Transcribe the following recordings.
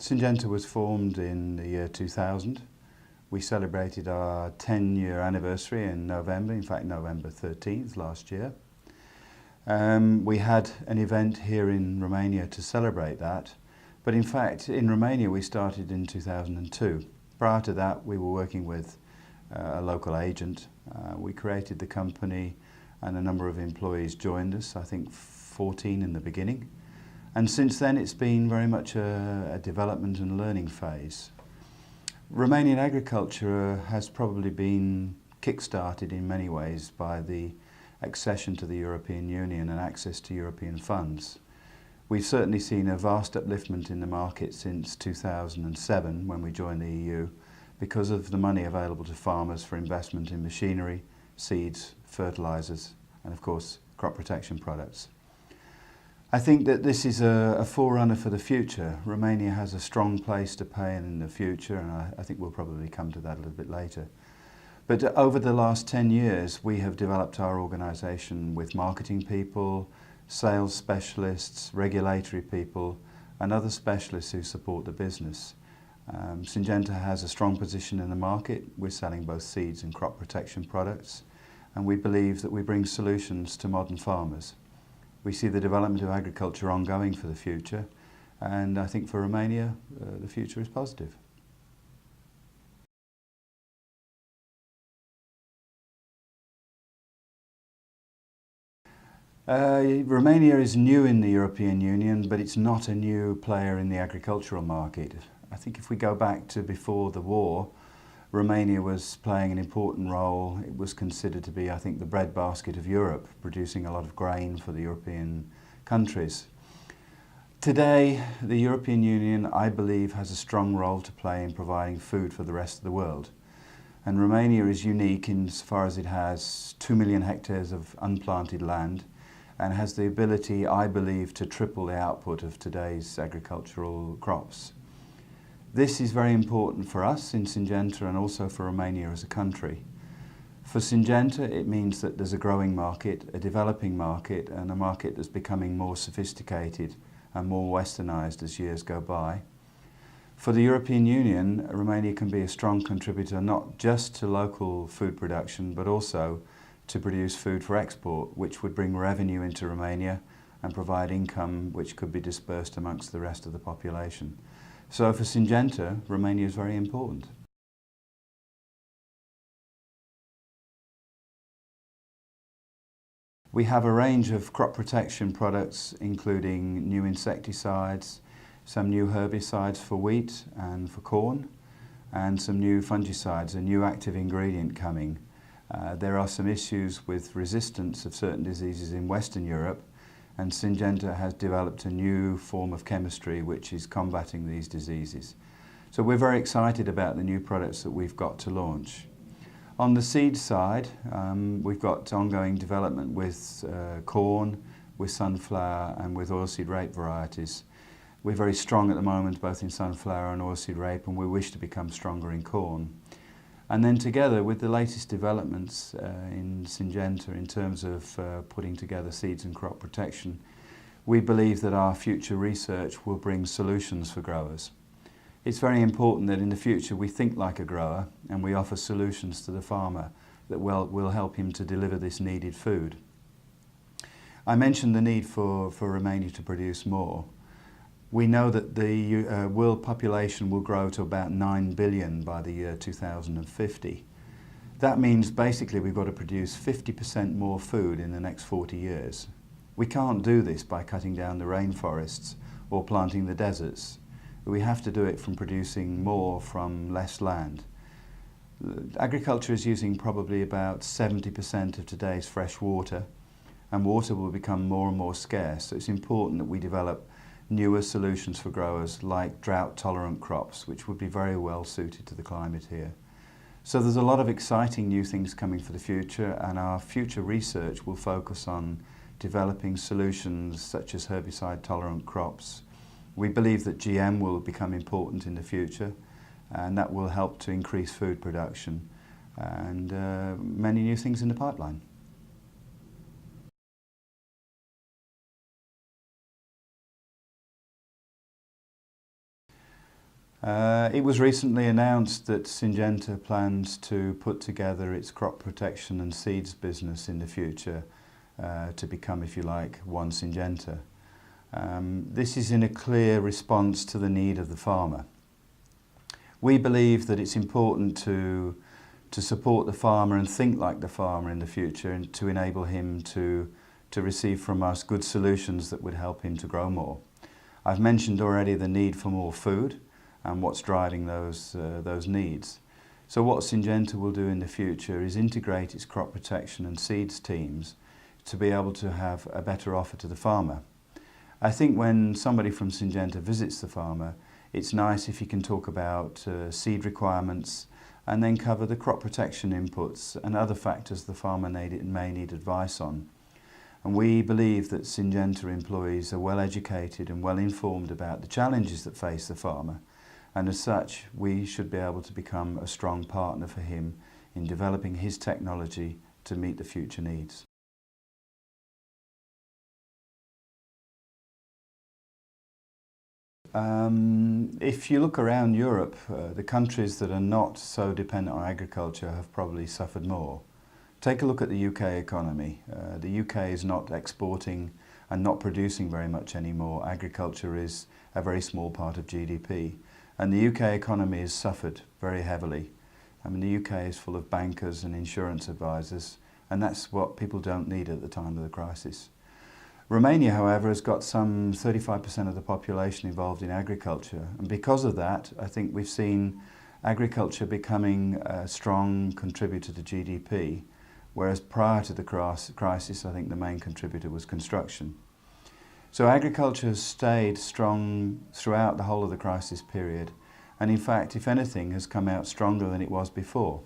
Syngenta was formed in the year 2000. We celebrated our 10-year anniversary in November, in fact November 13th last year. We had an event here in Romania to celebrate that, but in fact in Romania we started in 2002. Prior to that we were working with a local agent. We created the company and a number of employees joined us, I think 14 in the beginning. And since then it's been very much a development and learning phase. Romanian agriculture has probably been kick-started in many ways by the accession to the European Union and access to European funds. We've certainly seen a vast upliftment in the market since 2007 when we joined the EU because of the money available to farmers for investment in machinery, seeds, fertilisers and of course crop protection products. I think that this is a forerunner for the future. Romania has a strong place to play in the future, and I think we'll probably come to that a little bit later. But over the last 10 years, we have developed our organisation with marketing people, sales specialists, regulatory people, and other specialists who support the business. Syngenta has a strong position in the market. We're selling both seeds and crop protection products, and we believe that we bring solutions to modern farmers. We see the development of agriculture ongoing for the future, and I think for Romania the future is positive. Romania is new in the European Union, but it's not a new player in the agricultural market. I think if we go back to before the war, Romania was playing an important role. It was considered to be, I think, the breadbasket of Europe, producing a lot of grain for the European countries. Today, the European Union, I believe, has a strong role to play in providing food for the rest of the world. And Romania is unique insofar as it has 2 million hectares of unplanted land and has the ability, I believe, to triple the output of today's agricultural crops. This is very important for us in Syngenta and also for Romania as a country. For Syngenta, it means that there's a growing market, a developing market, and a market that's becoming more sophisticated and more westernised as years go by. For the European Union, Romania can be a strong contributor not just to local food production, but also to produce food for export, which would bring revenue into Romania and provide income which could be dispersed amongst the rest of the population. So for Syngenta, Romania is very important. We have a range of crop protection products, including new insecticides, some new herbicides for wheat and for corn, and some new fungicides, a new active ingredient coming. There are some issues with resistance of certain diseases in Western Europe, and Syngenta has developed a new form of chemistry which is combating these diseases. So we're very excited about the new products that we've got to launch. On the seed side, we've got ongoing development with corn, with sunflower and with oilseed rape varieties. We're very strong at the moment both in sunflower and oilseed rape, and we wish to become stronger in corn. And then together with the latest developments in Syngenta in terms of putting together seeds and crop protection, we believe that our future research will bring solutions for growers. It's very important that in the future we think like a grower and we offer solutions to the farmer that will help him to deliver this needed food. I mentioned the need for Romania to produce more. We know that the world population will grow to about 9 billion by the year 2050. That means basically we've got to produce 50% more food in the next 40 years. We can't do this by cutting down the rainforests or planting the deserts. We have to do it from producing more from less land. Agriculture is using probably about 70% of today's fresh water, and water will become more and more scarce. So it's important that we develop newer solutions for growers like drought-tolerant crops, which would be very well suited to the climate here. So there's a lot of exciting new things coming for the future, and our future research will focus on developing solutions such as herbicide-tolerant crops. We believe that GM will become important in the future, and that will help to increase food production, and many new things in the pipeline. It was recently announced that Syngenta plans to put together its crop protection and seeds business in the future to become, if you like, one Syngenta. This is in a clear response to the need of the farmer. We believe that it's important to support the farmer and think like the farmer in the future, and to enable him to receive from us good solutions that would help him to grow more. I've mentioned already the need for more food and what's driving those needs. So what Syngenta will do in the future is integrate its crop protection and seeds teams to be able to have a better offer to the farmer. I think when somebody from Syngenta visits the farmer, it's nice if you can talk about seed requirements and then cover the crop protection inputs and other factors the farmer may need advice on. And we believe that Syngenta employees are well educated and well informed about the challenges that face the farmer, and as such we should be able to become a strong partner for him in developing his technology to meet the future needs. If you look around Europe, the countries that are not so dependent on agriculture have probably suffered more. Take a look at the UK economy. The UK is not exporting and not producing very much anymore. Agriculture is a very small part of GDP. And the UK economy has suffered very heavily. I mean, the UK is full of bankers and insurance advisors, and that's what people don't need at the time of the crisis. Romania, however, has got some 35% of the population involved in agriculture, and because of that, I think we've seen agriculture becoming a strong contributor to GDP, whereas prior to the crisis, I think the main contributor was construction. So agriculture has stayed strong throughout the whole of the crisis period, and in fact, if anything, has come out stronger than it was before.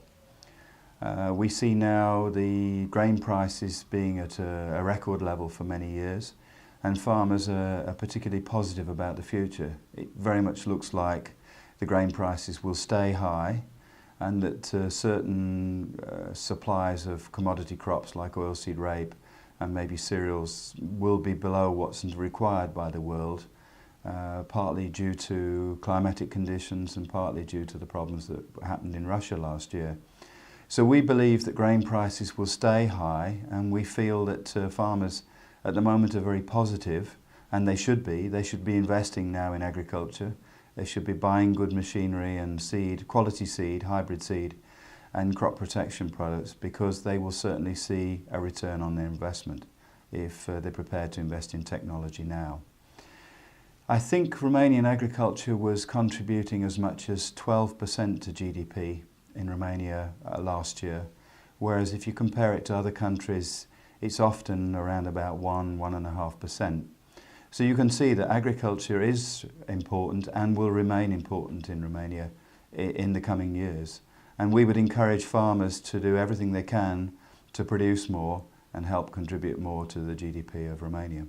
We see now the grain prices being at a record level for many years, and farmers are particularly positive about the future. It very much looks like the grain prices will stay high, and that certain supplies of commodity crops like oilseed rape and maybe cereals will be below what's required by the world, partly due to climatic conditions and partly due to the problems that happened in Russia last year. So we believe that grain prices will stay high, and we feel that farmers at the moment are very positive, and they should be. They should be investing now in agriculture. They should be buying good machinery and seed, quality seed, hybrid seed and crop protection products, because they will certainly see a return on their investment if they're prepared to invest in technology now. I think Romanian agriculture was contributing as much as 12% to GDP in Romania last year, whereas if you compare it to other countries, it's often around about 1–1.5%. So you can see that agriculture is important and will remain important in Romania in the coming years. And we would encourage farmers to do everything they can to produce more and help contribute more to the GDP of Romania.